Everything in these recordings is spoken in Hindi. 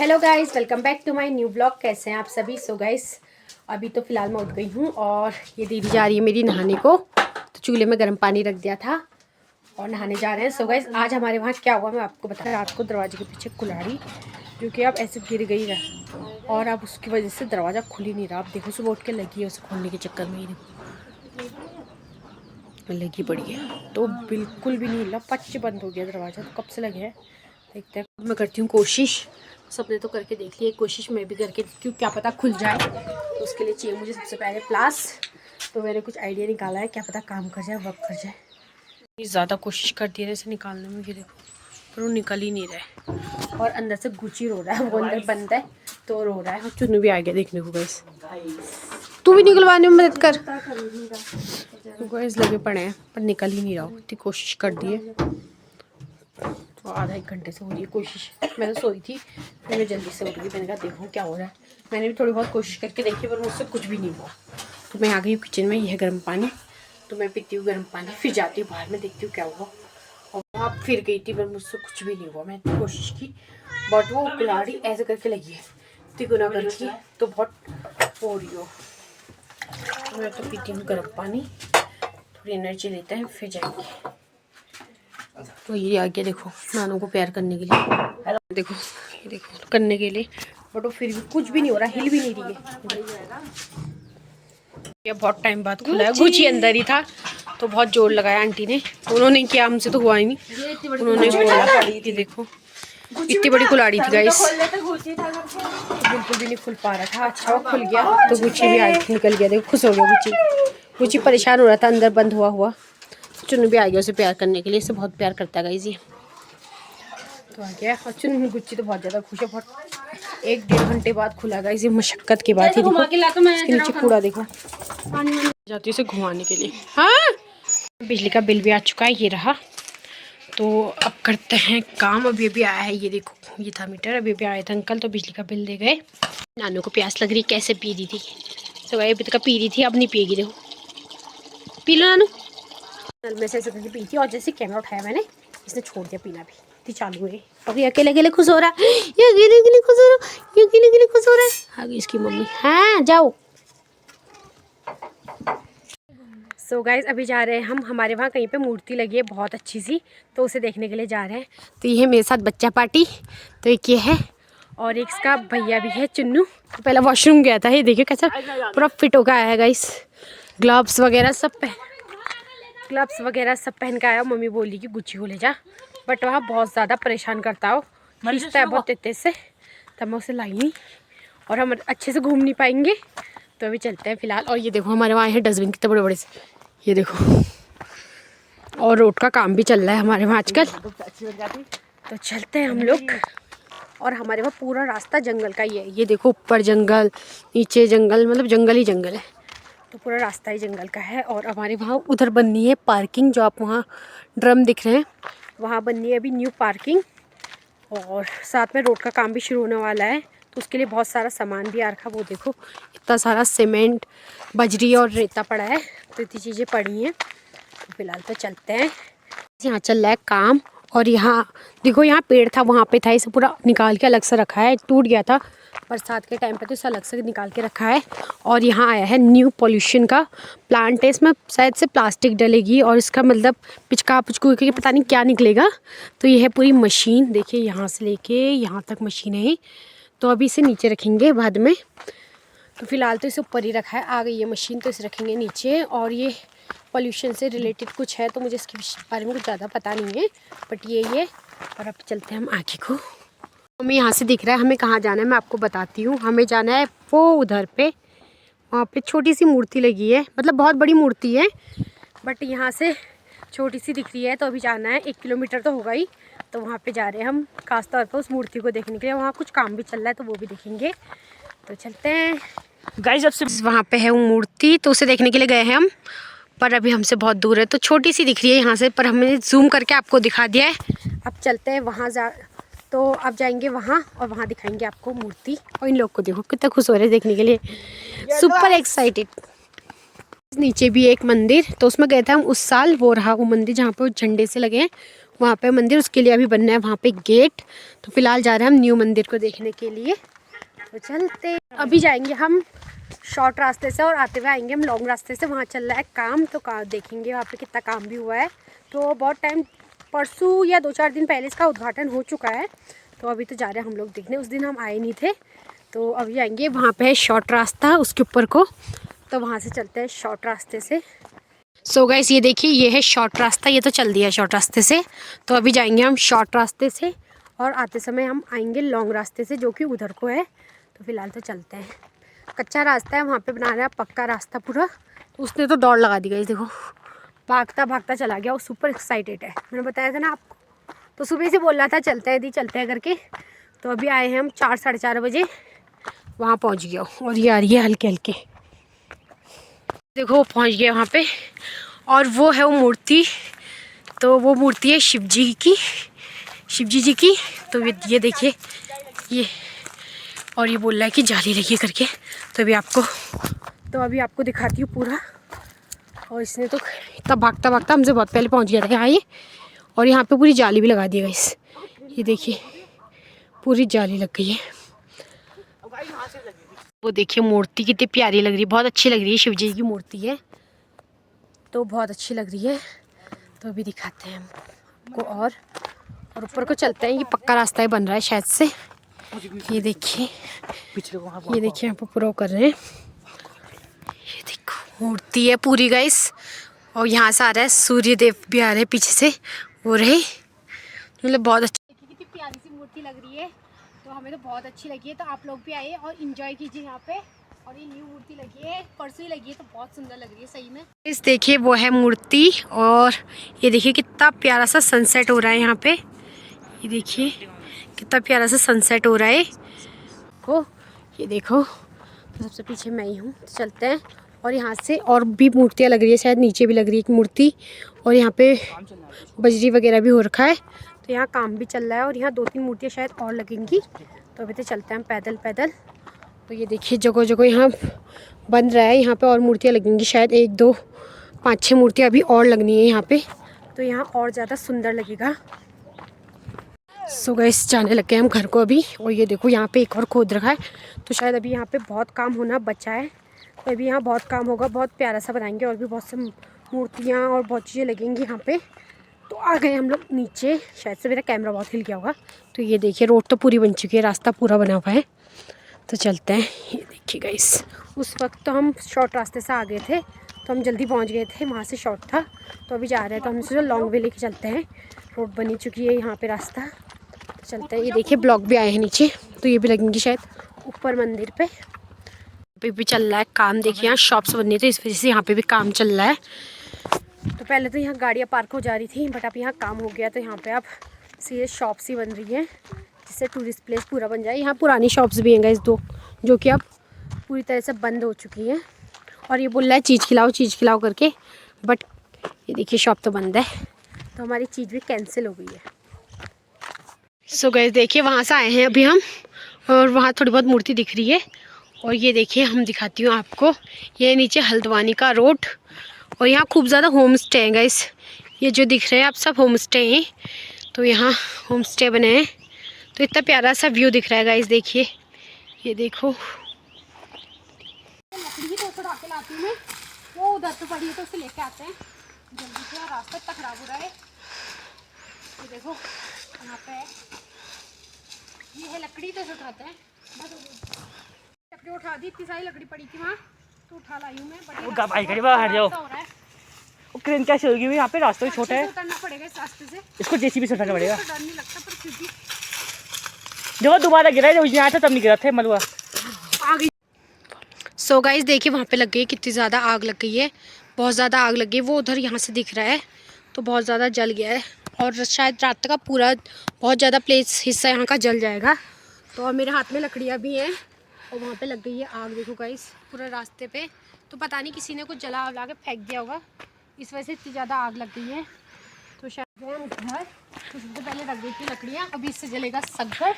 Hello guys, welcome back to my new blog. कैसे हैं आप सभी? सो गाइस, अभी तो फ़िलहाल मैं उठ गई हूँ और ये दीदी जा रही है मेरी नहाने को। तो चूल्हे में गर्म पानी रख दिया था और नहाने जा रहे हैं। सो गाइस, आज हमारे वहाँ क्या हुआ मैं आपको बता। रात को दरवाजे के पीछे कुल्हाड़ी जो कि अब ऐसे गिर गई है और अब उसकी वजह से दरवाज़ा खुल ही नहीं रहा। आप देखो, सुबह उठ के लगी है उसे खोलने के चक्कर में, ही देखो लगी पड़ी है तो बिल्कुल भी नहीं हिला। पच्चे बंद हो गया दरवाज़ा, तो कब से लगे हैं देखते हैं। मैं करती हूँ कोशिश, सबने तो करके देख लिया, कोशिश मैं भी करके, क्यों क्या पता खुल जाए। तो उसके लिए चाहिए मुझे सबसे पहले प्लास। तो मैंने कुछ आइडिया निकाला है, क्या पता काम कर जाए, वर्क कर जाए। ज़्यादा कोशिश करती है इसे निकालने में, ये देखो, पर वो निकल ही नहीं रहा है और अंदर से गुची रो रहा है। वो अंदर बंद है तो रो रहा है। और चुन्नू भी आ गया देखने को। गाइस, तू भी निकलवाने में मदद कर। गाइस लगे पड़े हैं पर निकल ही नहीं रहा। इतनी कोशिश कर दी है, तो आधा एक घंटे से हो रही है कोशिश। मैं तो सोई थी, फिर मैं जल्दी से उठ गई। मैंने कहा देखो क्या हो रहा है। मैंने भी थोड़ी बहुत कोशिश करके देखी पर मुझसे कुछ भी नहीं हुआ। तो मैं आ गई किचन में। यह गर्म पानी, तो मैं पीती हूँ गर्म पानी, फिर जाती हूँ बाहर में, देखती हूँ क्या हुआ। और वहाँ फिर गई थी पर मुझसे कुछ भी नहीं हुआ। मैंने कोशिश की बट वो कुल्हाड़ी ऐसे करके लगी है, तिगुना करके, तो बहुत हो रही हो। मैं तो पीती हूँ गर्म पानी, थोड़ी एनर्जी लेते हैं फिर जाएंगे। तो ये आ गया देखो, नानों को प्यार करने के लिए। देखो ये देखो करने के लिए, बट वो फिर भी कुछ भी नहीं हो रहा, हिल भी नहीं रही है। ये बहुत टाइम बाद खुला है। गुची अंदर ही था तो बहुत जोर लगाया आंटी ने। उन्होंने किया, हमसे तो हुआ ही नहीं। उन्होंने बोला, ये देखो इतनी बड़ी कुल्हाड़ी थी गाइस, बिल्कुल भी नहीं खुल पा रहा था। अच्छा वो खुल गया तो गुची भी आज निकल गया। देखो खुश हो गया गुची। गुची परेशान हो रहा था अंदर बंद हुआ। चुन्नू भी आ गया उसे प्यार करने के लिए। इसे बहुत प्यार करता है गाइस ये, तो आ गया। और चुन्नू गुच्ची तो बहुत ज़्यादा खुश है। बहुत 1-1.5 घंटे बाद खुला गाइस, ये मशक्क़त के बाद ही। देखो इसके नीचे कूड़ा देखो, जाती है उसे घुमाने के लिए। हाँ, बिजली का बिल भी आ चुका है, ये रहा। तो अब करते हैं काम। अभी आया है, ये देखो, ये था मीटर। अभी आए थे अंकल तो बिजली का बिल दे गए। नानू को प्यास लग रही, कैसे पी रही थी तो भाई अभी तक पी रही थी, अब नहीं पिएगी। देखो पी लो नानू। नल में से ऐसे करके पी थी और जैसे कैमरा उठाया मैंने, इसने छोड़ दिया पीना भी। इतनी चालू है अभी, अकेले अकेले खुश हो रहा है। ये अकेले अकेले खुश हो रहा है, ये अकेले अकेले खुश हो रहा है। आगे इसकी मम्मी, हाँ जाओ। सो गाइज, अभी जा रहे हैं हम। हमारे वहाँ कहीं पे मूर्ति लगी है बहुत अच्छी सी, तो उसे देखने के लिए जा रहे हैं। तो ये है मेरे साथ बच्चा पार्टी, तो एक ये है और एक इसका भैया भी है चुन्नू। तो पहले वॉशरूम गया था, ये देखिए कैसा पूरा फिट होकर आया है गाइस। ग्लव्स वगैरह सब पहन के आया। मम्मी बोली कि गुच्ची को ले जा, बट वहाँ बहुत ज़्यादा परेशान करता हो, खींचता है बहुत तेज से, तब मैं उसे लाई नहीं और हम अच्छे से घूम नहीं पाएंगे। तो अभी चलते हैं फ़िलहाल। और ये देखो हमारे वहाँ है डस्टबिन कितने बड़े बड़े से, ये देखो। और रोड का काम भी चल रहा है हमारे वहाँ आजकल, तो चलते हैं हम लोग। और हमारे वहाँ पूरा रास्ता जंगल का ही है। ये देखो ऊपर जंगल, नीचे जंगल, मतलब जंगल ही जंगल है। तो पूरा रास्ता ही जंगल का है। और हमारे वहाँ उधर बननी है पार्किंग, जो आप वहाँ ड्रम दिख रहे हैं, वहाँ बननी है अभी न्यू पार्किंग। और साथ में रोड का काम भी शुरू होने वाला है, तो उसके लिए बहुत सारा सामान भी आ रखा। वो देखो इतना सारा सीमेंट, बजरी और रेता पड़ा है, तो इतनी चीज़ें पड़ी हैं। तो फिलहाल तो चलते हैं। यहाँ चल रहा है काम। और यहाँ देखो, यहाँ पेड़ था, वहाँ पे था, इसे पूरा निकाल के अलग से रखा है। टूट गया था बरसात के टाइम पे, तो इसे अलग से निकाल के रखा है। और यहाँ आया है न्यू पॉल्यूशन का प्लांट है। इसमें शायद से प्लास्टिक डलेगी और इसका मतलब पुचकू के पता नहीं क्या निकलेगा। तो ये है पूरी मशीन, देखिए यहाँ से लेके यहाँ तक मशीन है। तो अभी इसे नीचे रखेंगे बाद में। तो फिलहाल तो इसे ऊपर ही रखा है। आ गई ये मशीन, तो इसे रखेंगे नीचे। और ये पॉल्यूशन से रिलेटेड कुछ है, तो मुझे इसके बारे में कुछ ज़्यादा पता नहीं है, बट ये और अब चलते हैं हम आगे को। हमें यहाँ से दिख रहा है हमें कहाँ जाना है, मैं आपको बताती हूँ। हमें जाना है वो उधर पे, वहाँ पे छोटी सी मूर्ति लगी है, मतलब बहुत बड़ी मूर्ति है बट यहाँ से छोटी सी दिख रही है। तो अभी जाना है, 1 किलोमीटर तो होगा ही। तो वहाँ पे जा रहे हैं हम खास तौर पर उस मूर्ति को देखने के लिए। वहाँ कुछ काम भी चल रहा है, तो वो भी देखेंगे। तो चलते हैं गाइस। अब से वहाँ पे है वो मूर्ति, तो उसे देखने के लिए गए हैं हम, पर अभी हमसे बहुत दूर है, तो छोटी सी दिख रही है यहाँ से, पर हमने जूम करके आपको दिखा दिया है। अब चलते हैं वहाँ तो अब जाएंगे वहाँ और वहाँ दिखाएंगे आपको मूर्ति। और इन लोग को देखो कितना खुश हो रहे हैं देखने के लिए, सुपर एक्साइटेड। नीचे भी एक मंदिर, तो उसमें गए थे हम उस साल। वो रहा वो मंदिर जहाँ पे वो झंडे से लगे हैं, वहाँ पे मंदिर, उसके लिए अभी बनना है वहाँ पे गेट। तो फिलहाल जा रहे हैं हम न्यू मंदिर को देखने के लिए। तो चलते, अभी जाएंगे हम शॉर्ट रास्ते से और आते हुए आएंगे हम लॉन्ग रास्ते से। वहाँ चल रहा है काम, तो देखेंगे वहाँ पे कितना काम भी हुआ है। तो बहुत टाइम, परसों या 2-4 दिन पहले इसका उद्घाटन हो चुका है। तो अभी तो जा रहे हैं हम लोग देखने, उस दिन हम आए नहीं थे। तो अभी आएंगे, वहाँ पे है शॉर्ट रास्ता उसके ऊपर को, तो वहाँ से चलते हैं शॉर्ट रास्ते से। सो गाइस ये देखिए, ये है शॉर्ट रास्ता, ये तो चल दिया शॉर्ट रास्ते से। तो अभी जाएंगे हम शॉर्ट रास्ते से और आते समय हम आएंगे लॉन्ग रास्ते से, जो कि उधर को है। तो फिलहाल तो चलते हैं। कच्चा रास्ता है, वहाँ पे बना रहा है पक्का रास्ता पूरा। तो उसने तो दौड़ लगा दी गई, देखो भागता भागता चला गया, वो सुपर एक्साइटेड है। मैंने बताया था ना आपको, तो सुबह से बोल रहा था चलते हैं दी, चलते हैं करके। तो अभी आए हैं हम 4-4:30 बजे, वहाँ पहुँच गया। और ये आ रही है हल्के हल्के, देखो वो पहुँच गया वहाँ पे। और वो है वो मूर्ति, तो वो मूर्ति है शिव जी जी की। तो ये देखिए ये, और ये बोल रहा है कि जाली लगी करके। तो अभी आपको दिखाती हूँ पूरा। और इसने तो इतना भागता भागता हमसे बहुत पहले पहुँच गया था यहाँ ये। और यहाँ पे पूरी जाली भी लगा दी है गाइस, ये देखिए पूरी जाली लग गई है। वो देखिए मूर्ति कितनी प्यारी लग रही है, बहुत अच्छी लग रही है, शिव जी की मूर्ति है तो बहुत अच्छी लग रही है। तो अभी दिखाते हैं हमको और ऊपर को चलते हैं। ये पक्का रास्ता ही बन रहा है शायद से, ये देखिए यहाँ पर पूरा कर रहे हैं। ये देखो मूर्ति है पूरी गाइस, और यहाँ से आ रहा है सूर्य देव भी आ रहे हैं पीछे से, वो रहे, मतलब बहुत अच्छी, कितनी प्यारी सी मूर्ति लग रही है। तो हमें तो बहुत अच्छी लगी है। तो आप लोग भी आइए और इन्जॉय कीजिए यहाँ पे। और ये न्यू मूर्ति लगी है, परसों ही लगी है, तो बहुत सुंदर लग रही है सही में। इस देखिए वो है मूर्ति, और ये देखिए कितना प्यारा सा सनसेट हो रहा है यहाँ पे। ये देखिए कितना प्यारा सा सनसेट हो रहा है को, ये देखो। तो सबसे पीछे मैं ही हूँ, तो चलते हैं। और यहाँ से और भी मूर्तियाँ लग रही है, शायद नीचे भी लग रही है एक मूर्ति। और यहाँ पे बजरी वगैरह भी हो रखा है, तो यहाँ काम भी चल रहा है। और यहाँ 2-3 मूर्तियाँ शायद और लगेंगी। तो अभी तो चलते हैं पैदल पैदल। तो ये देखिए जगह जगह यहाँ बन रहा है, यहाँ पे और मूर्तियाँ लगेंगी शायद 1, 2, 5, 6 मूर्तियाँ अभी और लगनी है यहाँ पे। तो यहाँ और ज़्यादा सुंदर लगेगा। सो गाइस जाने लगे हम घर को अभी। और ये देखो यहाँ पे एक और खोद रखा है, तो शायद अभी यहाँ पे बहुत काम होना बचा है। तो अभी यहाँ बहुत काम होगा, बहुत प्यारा सा बनाएंगे, और भी बहुत से मूर्तियाँ और बहुत चीज़ें लगेंगी यहाँ पे। तो आ गए हम लोग नीचे, शायद से मेरा कैमरा बहुत हिल गया होगा। तो ये देखिए रोड तो पूरी बन चुकी है, रास्ता पूरा बना हुआ है। तो चलते हैं। ये देखिए गाइस, उस वक्त तो हम शॉर्ट रास्ते से आ गए थे, तो हम जल्दी पहुंच गए थे, वहाँ से शॉर्ट था। तो अभी जा रहे हैं, तो हम सोचा लॉन्ग वे लेके चलते हैं। रोड बनी चुकी है यहाँ पे रास्ता, तो चलते हैं। ये देखिए ब्लॉक भी आए हैं नीचे, तो ये भी लगेंगे शायद ऊपर मंदिर पे। अभी भी चल रहा है काम, देखिए यहाँ शॉप्स बननी है, तो इस वजह से यहाँ पे भी काम चल रहा है। तो पहले तो यहाँ गाड़ियाँ पार्क हो जा रही थी, बट अब यहाँ काम हो गया, तो यहाँ पे अब सीधे शॉप्स ही बन रही हैं, जिससे टूरिस्ट प्लेस पूरा बन जाए। यहाँ पुरानी शॉप्स भी हैं गाइस 2, जो कि अब पूरी तरह से बंद हो चुकी हैं। और ये बोल रहा है चीज़ खिलाओ करके, बट ये देखिए शॉप तो बंद है, तो हमारी चीज़ भी कैंसिल हो गई है। सो गाइस देखिए वहाँ से आए हैं अभी हम, और वहाँ थोड़ी बहुत मूर्ति दिख रही है। और ये देखिए हम दिखाती हूँ आपको, ये नीचे हल्द्वानी का रोड। और यहाँ खूब ज़्यादा होम स्टे हैं गाइस, ये जो दिख रहे हैं आप सब होम स्टे हैं। तो यहाँ होम स्टे बने हैं, तो इतना प्यारा सा व्यू दिख रहा है गाइस, देखिए ये देखो। लकड़ी तो उड़ा के लाती हूँ मैं, वो उधर तो पड़ी है, तो उसे लेके आते हैं जल्दी से, रास्ता इतना खराब हो रहा है। ये देखो यहाँ पे ये है लकड़ी, तो उठाते हैं। लकड़ी उठा दी, इतनी सारी लकड़ी पड़ी थी वहाँ, तो उठा लाई हूँ मैं। वो क्रेन कैसे होगी यहाँ पे, रास्ता भी छोटा है, उतरना पड़ेगा इस रास्ते से, इसको जेसीबी से उठाना पड़ेगा। डर नहीं लगता, पर फिर भी जो दोबारा गिरा है, जब आया था तब नहीं गिरा था मलबा आ गई। सो गाइस देखिए वहाँ पे लग गई, कितनी ज़्यादा आग लग गई है, बहुत ज़्यादा आग लग गई। वो उधर यहाँ से दिख रहा है, तो बहुत ज़्यादा जल गया है, और शायद रात का पूरा बहुत ज़्यादा प्लेस हिस्सा यहाँ का जल जाएगा। तो और मेरे हाथ में लकड़ियाँ भी हैं, और वहाँ पे लग गई है आग, देखो गाइस पूरा रास्ते पे। तो पता नहीं किसी ने कुछ जला वला के फेंक दिया होगा, इस वजह से इतनी ज़्यादा आग लग गई है। तो शायद हम घर, तो सबसे पहले रख दी थी लकड़ियाँ, अभी इससे जलेगा शक्कर,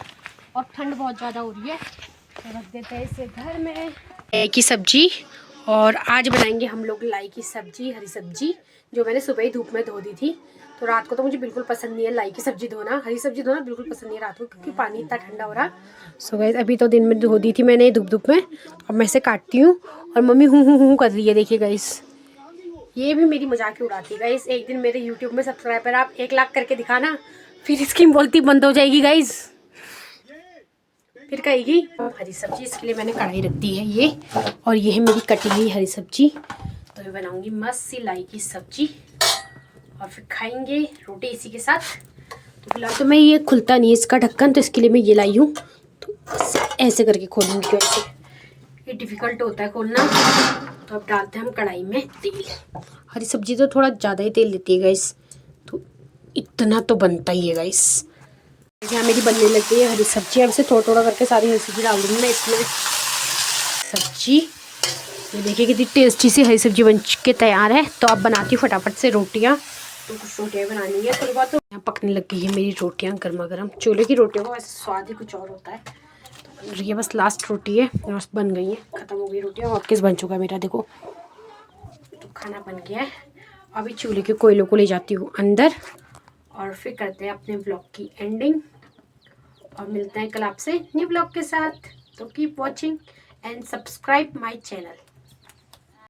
और ठंड बहुत ज़्यादा हो रही है, तो रख देते हैं इसे घर में। लाई की सब्जी, और आज बनाएंगे हम लोग लाई की सब्जी, हरी सब्जी, जो मैंने सुबह ही धूप में धो दी थी। तो रात को तो मुझे बिल्कुल पसंद नहीं है लाई की सब्जी धोना, हरी सब्जी धोना बिल्कुल पसंद नहीं है रात को, क्योंकि पानी इतना ठंडा हो रहा। सो गाइस अभी तो दिन में धो दी थी मैंने धूप में, अब मैं इसे काटती हूँ और मम्मी हूँ कर रही है। देखिए गाइस ये भी मेरी मजाक ही उड़ाती है गाइस। एक दिन मेरे यूट्यूब में सब्सक्राइबर आप 1 लाख करके दिखाना, फिर स्कीम बोलती बंद हो जाएगी गाइस, फिर कहेगी हरी सब्जी। इसके लिए मैंने कढ़ाई रख दी है ये, और ये है मेरी कटी हुई हरी सब्जी। तो मैं बनाऊंगी मस्त सी लाई की सब्जी और फिर खाएंगे रोटी इसी के साथ। तो फिलहाल तो मैं ये खुलता नहीं है इसका ढक्कन, तो इसके लिए मैं ये लाई हूँ। तो ऐसे करके खोलूँगी, कैसे ये डिफ़िकल्ट होता है खोलना। तो अब डालते हैं हम कढ़ाई में तेल। हरी सब्जी तो थोड़ा ज़्यादा ही तेल देती है गाइस, तो इतना तो बनता ही है गाइस। यहाँ मेरी बनने लग गई है हरी सब्जी। अब से थोड़ा थोड़ा करके सारी हरी सब्जी डाल दूँगी मैं इसमें सब्जी। ये देखिए कितनी टेस्टी सी हरी सब्जी बन के तैयार है। तो अब बनाती हूँ फटाफट से रोटियाँ। तो कुछ रोटियाँ बनानी है, थोड़ी बहुत तो यहाँ पकने लग गई है मेरी रोटियाँ गर्मा गर्म। चूल्हे की रोटियों का वैसे स्वाद ही कुछ और होता है। तो बन रही है, बस लास्ट रोटी है, बस बन गई है, ख़त्म हो गई रोटियाँ। और किस बन चुका है मेरा, देखो तो खाना बन गया है। अभी चूल्हे के कोयलों को ले जाती हूँ अंदर और फिर करते हैं अपने ब्लॉग की एंडिंग। और मिलते हैं कल आपसे न्यू ब्लॉग के साथ। तो keep watching and subscribe my channel.